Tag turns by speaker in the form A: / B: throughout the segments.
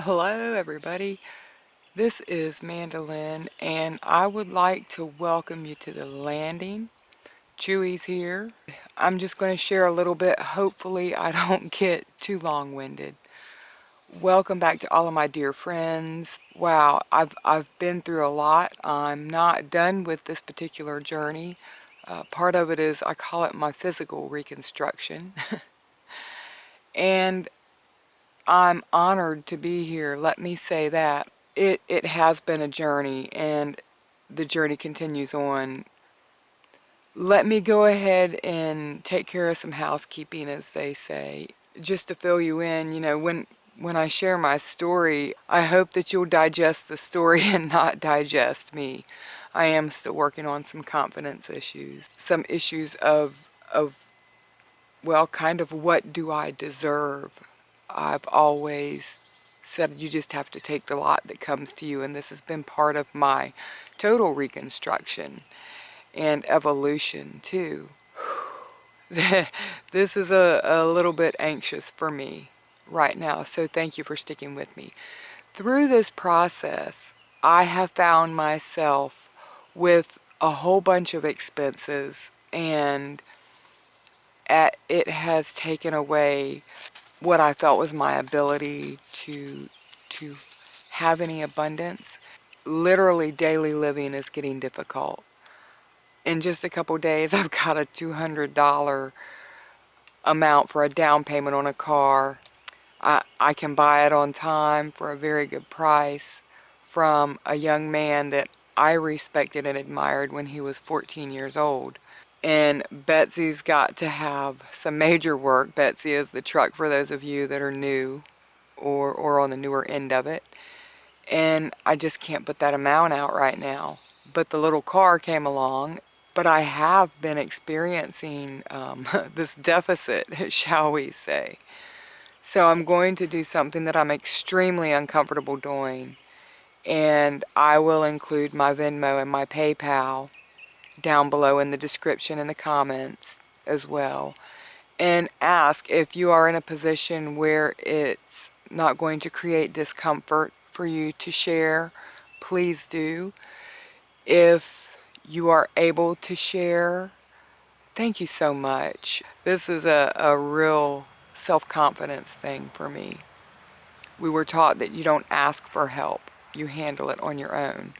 A: Hello, everybody. This is Mandolin, and I would like to welcome you to the landing. Chewy's here. I'm just going to share a little bit. Hopefully, I don't get too long-winded. Welcome back to all of my dear friends. Wow, I've been through a lot. I'm not done with this particular journey. Part of it is I call it my physical reconstruction, and I'm honored to be here. Let me say that. It has been a journey, and the journey continues on. Let me go ahead and take care of some housekeeping, as they say. Just to fill you in, when I share my story, I hope that you'll digest the story and not digest me. I am still working on some confidence issues, some issues of well, kind of what do I deserve? I've always said you just have to take the lot that comes to you, and this has been part of my total reconstruction and evolution too. This is a little bit anxious for me right now, so thank you for sticking with me. Through this process, I have found myself with a whole bunch of expenses, and it has taken away what I felt was my ability to have any abundance. Literally, daily living is getting difficult. In just a couple days, I've got a $200 amount for a down payment on a car. I can buy it on time for a very good price from a young man that I respected and admired when he was 14 years old. And Betsy's got to have some major work. Betsy is the truck for those of you that are new or on the newer end of it. And I just can't put that amount out right now. But the little car came along. But I have been experiencing this deficit, shall we say. So I'm going to do something that I'm extremely uncomfortable doing. And I will include my Venmo and my PayPal down below in the description and the comments as well. And ask if you are in a position where it's not going to create discomfort for you to share, please do. If you are able to share, thank you so much. This is a real self-confidence thing for me. We were taught that you don't ask for help, you handle it on your own.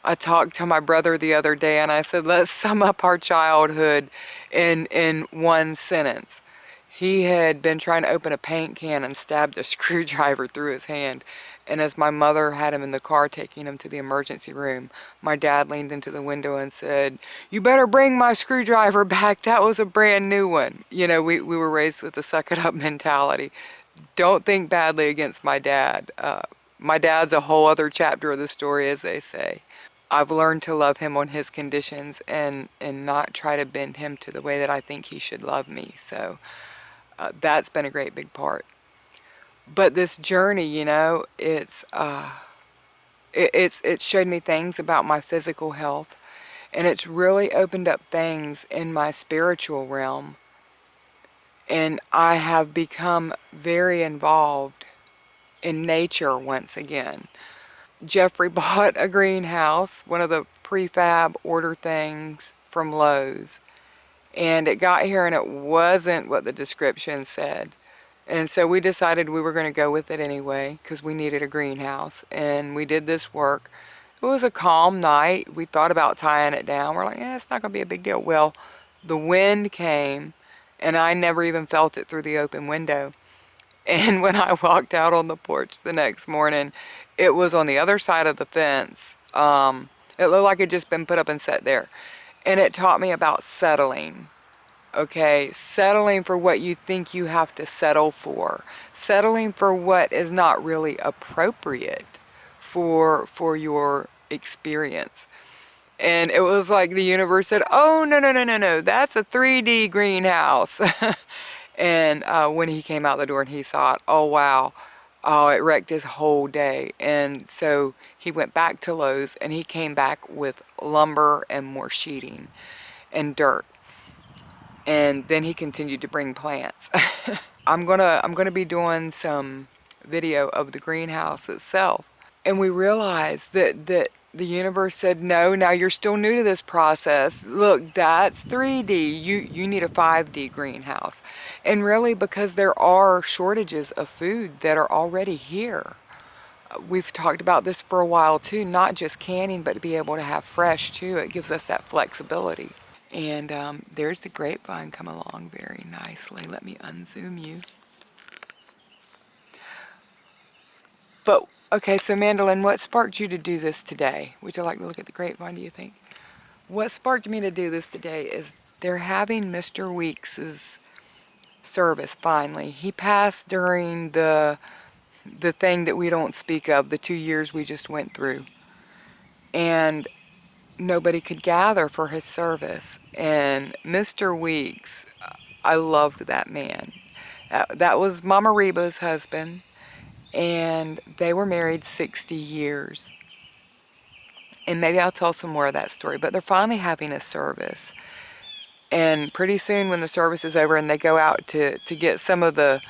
A: I talked to my brother the other day and I said, let's sum up our childhood in one sentence. He had been trying to open a paint can and stabbed a screwdriver through his hand. And as my mother had him in the car taking him to the emergency room, my dad leaned into the window and said, you better bring my screwdriver back. That was a brand new one. You know, we were raised with a suck it up mentality. Don't think badly against my dad. My dad's a whole other chapter of the story, as they say. I've learned to love him on his conditions and not try to bend him to the way that I think he should love me. So that's been a great big part. But this journey, it's showed me things about my physical health, and it's really opened up things in my spiritual realm. And I have become very involved in nature once again. Jeffrey bought a greenhouse, one of the prefab order things from Lowe's. And it got here and it wasn't what the description said. And so we decided we were going to go with it anyway because we needed a greenhouse. And we did this work. It was a calm night. We thought about tying it down. We're like, it's not going to be a big deal. Well, the wind came and I never even felt it through the open window. And when I walked out on the porch the next morning, it was on the other side of the fence. It looked like it had just been put up and set there. And it taught me about settling. Okay, settling for what you think you have to settle for. Settling for what is not really appropriate for your experience. And it was like the universe said, oh, no, no, no, no, no, that's a 3D greenhouse. And when he came out the door and he saw it, oh, wow. Oh, it wrecked his whole day. And so he went back to Lowe's and he came back with lumber and more sheeting and dirt. And then he continued to bring plants. I'm gonna be doing some video of the greenhouse itself. And we realized that the universe said, no, now you're still new to this process. Look, that's 3D. You need a 5D greenhouse. And really, because there are shortages of food that are already here. We've talked about this for a while too, not just canning, but to be able to have fresh too. It gives us that flexibility. And there's the grapevine come along very nicely. Let me unzoom you. But, okay, so Mandolin, what sparked you to do this today? Would you like to look at the grapevine, do you think? What sparked me to do this today is they're having Mr. Weeks's service finally. He passed during the thing that we don't speak of, the 2 years we just went through. And nobody could gather for his service. And Mr. Weeks, I loved that man. That was Mama Reba's husband, and they were married 60 years. And maybe I'll tell some more of that story, but they're finally having a service. And pretty soon when the service is over and they go out to get some of the,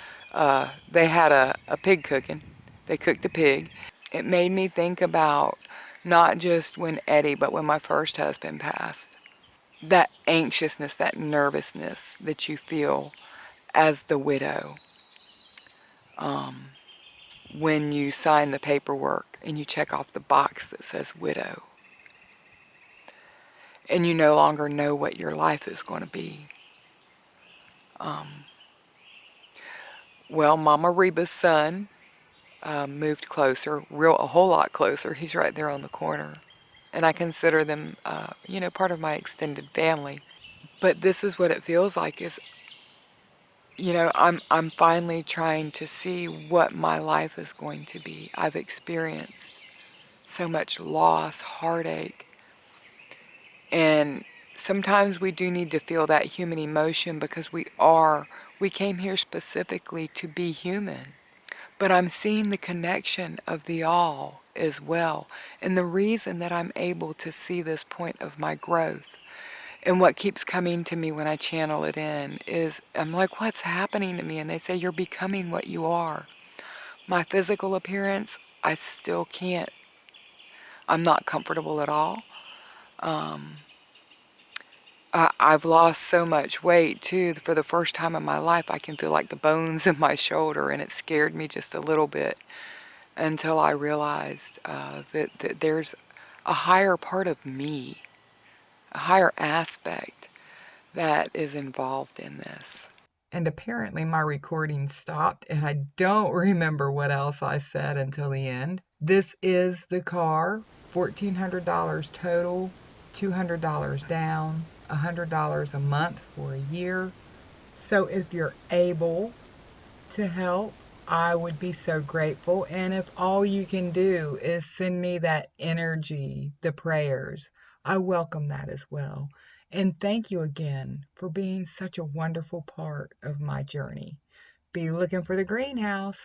A: they had a pig cooking. They cooked a pig. It made me think about not just when Eddie, but when my first husband passed. That anxiousness, that nervousness that you feel as the widow. When you sign the paperwork and you check off the box that says widow. And you no longer know what your life is going to be. Well, Mama Reba's son moved closer, a whole lot closer. He's right there on the corner. And I consider them, part of my extended family. But this is what it feels like is, I'm finally trying to see what my life is going to be. I've experienced so much loss, heartache, and sometimes we do need to feel that human emotion because we came here specifically to be human. But I'm seeing the connection of the all as well. And the reason that I'm able to see this point of my growth and what keeps coming to me when I channel it in is I'm like, what's happening to me? And they say, you're becoming what you are. My physical appearance, I still can't. I'm not comfortable at all. I've lost so much weight too. For the first time in my life, I can feel like the bones in my shoulder, and it scared me just a little bit until I realized that there's a higher part of me, a higher aspect that is involved in this. And apparently my recording stopped, and I don't remember what else I said until the end. This is the car, $1,400 total, $200 down, $100 a month for a year. So if you're able to help, I would be so grateful. And if all you can do is send me that energy, the prayers, I welcome that as well. And thank you again for being such a wonderful part of my journey. Be looking for the greenhouse.